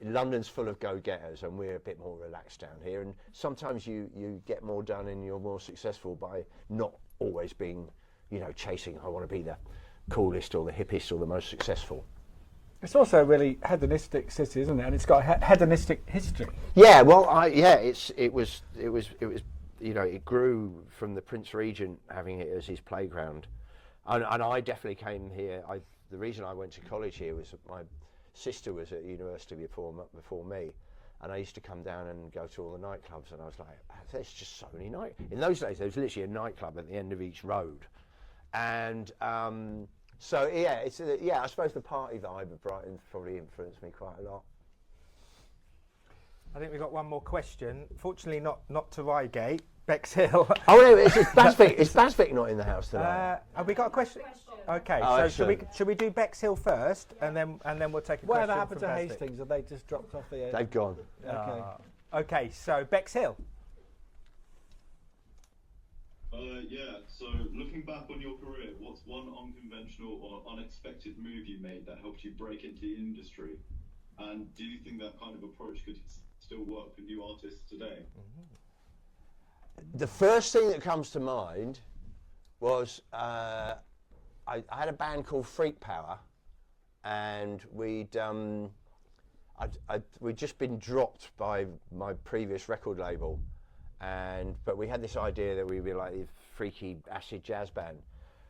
London's full of go-getters and we're a bit more relaxed down here. And sometimes you get more done and you're more successful by not always being, you know, chasing, I want to be the coolest or the hippest or the most successful. It's also a really hedonistic city, isn't it? And it's got a hedonistic history. Yeah, well, it was, you know, it grew from the Prince Regent having it as his playground, and I definitely came here. The reason I went to college here was that my sister was at university before me, and I used to come down and go to all the nightclubs, and I was like, there's just so many In those days, there was literally a nightclub at the end of each road, and. So yeah, I suppose the party vibe of Brighton probably influenced me quite a lot. I think we've got one more question. Fortunately, not to Reigate, Bexhill. Oh no, it's Basvic. Is Basvic not in the house today? Have we got a question? Okay, Oh, so should we do Bexhill first, and then we'll take a Whatever question happened from to Basvic? Hastings? Have they just dropped off the? They've gone. Okay. Okay, so Bexhill. Yeah, so looking back on your career, what's one unconventional or unexpected move you made that helped you break into the industry? And do you think that kind of approach could still work for new artists today? The first thing that comes to mind was I had a band called Freak Power, and we'd just been dropped by my previous record label. But we had this idea that we'd be like this freaky acid jazz band.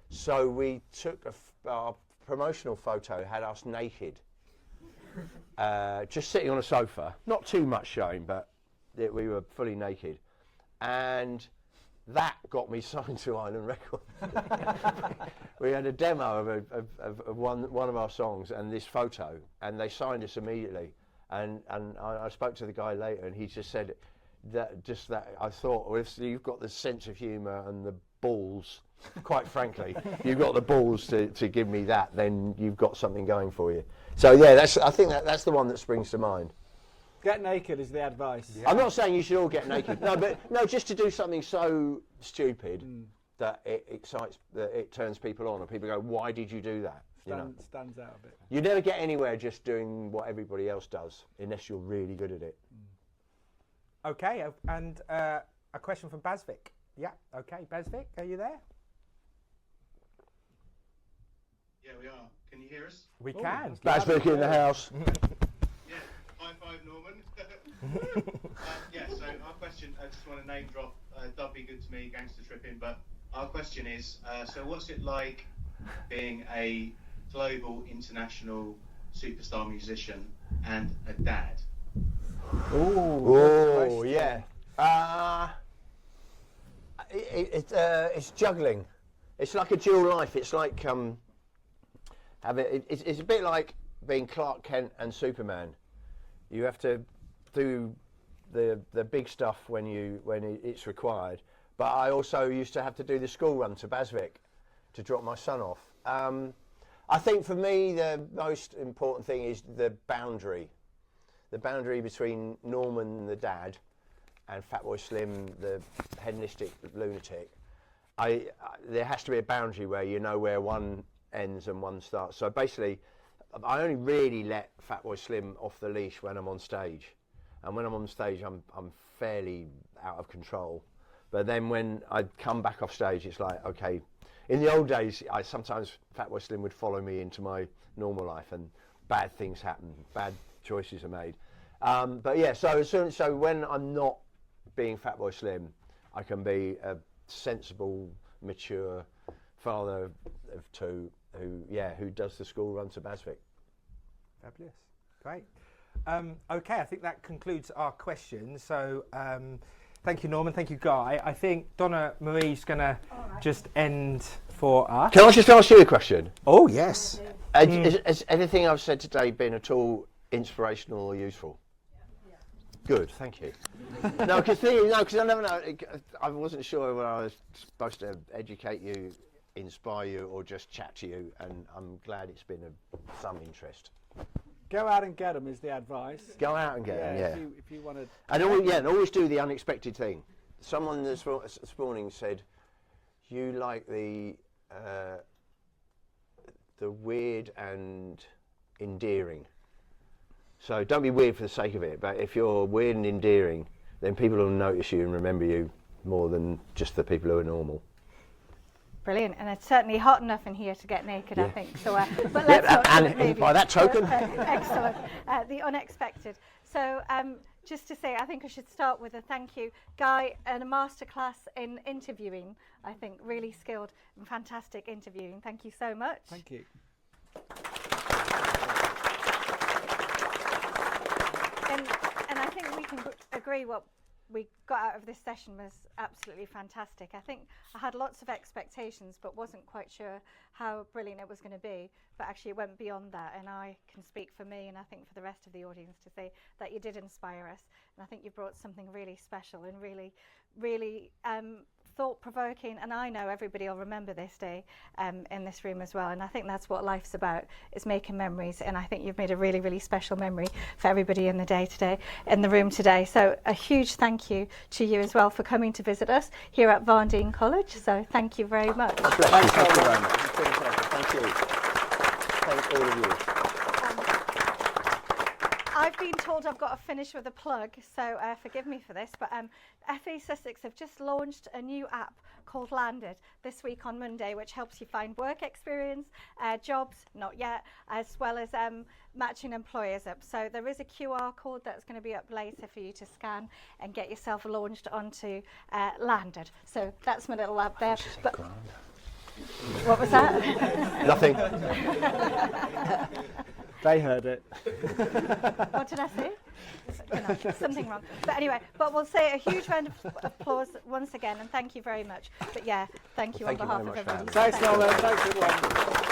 So we took our promotional photo, had us naked, just sitting on a sofa. Not too much showing, but we were fully naked. And that got me signed to Island Records. We had a demo of one of our songs and this photo, and they signed us immediately. And I spoke to the guy later, and he just said, that I thought, well, if you've got the sense of humour and the balls, quite frankly, you've got the balls to give me that, then you've got something going for you. So yeah, I think that's the one that springs to mind. Get naked is the advice. Yeah. I'm not saying you should all get naked. No, just to do something so stupid that it excites, that it turns people on, and people go, "Why did you do that?" Stands out a bit. You never get anywhere just doing what everybody else does, unless you're really good at it. Okay, and a question from Basvic. Yeah, okay, Basvic, are you there? Yeah, we are. Can you hear us? We can. Basvic in the house. Yeah, high five, Norman. Yeah, so our question, I just want to name drop, don't be good to me, gangster tripping, but our question is, so what's it like being a global, international superstar musician and a dad? Oh, yeah. It's juggling. It's like a dual life. It's like it's a bit like being Clark Kent and Superman. You have to do the big stuff when it's required. But I also used to have to do the school run to Basvic to drop my son off. I think for me the most important thing is the boundary. The boundary between Norman, the dad, and Fatboy Slim, the hedonistic lunatic. There has to be a boundary where you know where one ends and one starts. So basically, I only really let Fatboy Slim off the leash when I'm on stage. And when I'm on stage, I'm fairly out of control. But then when I come back off stage, it's like, okay. In the old days, sometimes Fatboy Slim would follow me into my normal life, and bad things happen, bad choices are made. But yeah, so when I'm not being Fatboy Slim, I can be a sensible, mature father of two who does the school run to Basvic. Fabulous, great. Okay, I think that concludes our questions. So thank you, Norman. Thank you, Guy. I think Donna Marie's going to just end for us. Can I just ask you a question? Oh, yes. Has anything I've said today been at all inspirational or useful? Good, thank you. No, because I never know. I wasn't sure whether I was supposed to educate you, inspire you, or just chat to you, and I'm glad it's been of some interest. Go out and get them is the advice. Go out and get them, yeah. If you want to. And always do the unexpected thing. Someone this morning said, "You like the weird and endearing." So don't be weird for the sake of it, but if you're weird and endearing, then people will notice you and remember you more than just the people who are normal. Brilliant, and it's certainly hot enough in here to get naked, Yeah. I think. So, but let's not do it, maybe. By that token. Excellent. The unexpected. So, just to say, I think I should start with a thank you, Guy, and a masterclass in interviewing. I think really skilled and fantastic interviewing. Thank you so much. Thank you. And I think we can agree what we got out of this session was absolutely fantastic. I think I had lots of expectations but wasn't quite sure how brilliant it was going to be, but actually it went beyond that, and I can speak for me and I think for the rest of the audience to say that you did inspire us, and I think you brought something really special and really, really thought-provoking, and I know everybody will remember this day in this room as well, and I think that's what life's about, is making memories, and I think you've made a really, really special memory for everybody in the room today. So a huge thank you to you as well for coming to visit us here at Varndean College. So thank you very much. Thank you very much. It's been a pleasure. Thank you. Thank all of you. I've been told I've got to finish with a plug, so forgive me for this, but FA Sussex have just launched a new app called Landed this week on Monday, which helps you find work experience, jobs, not yet, as well as matching employers up. So there is a QR code that's going to be up later for you to scan and get yourself launched onto Landed. So that's my little app there. But what was that? Nothing. They heard it. What did I say? No, something wrong. But anyway, we'll say a huge round of applause once again, and thank you very much. But yeah, thank you on behalf of everybody. Thanks, Nolan. Thanks, everyone.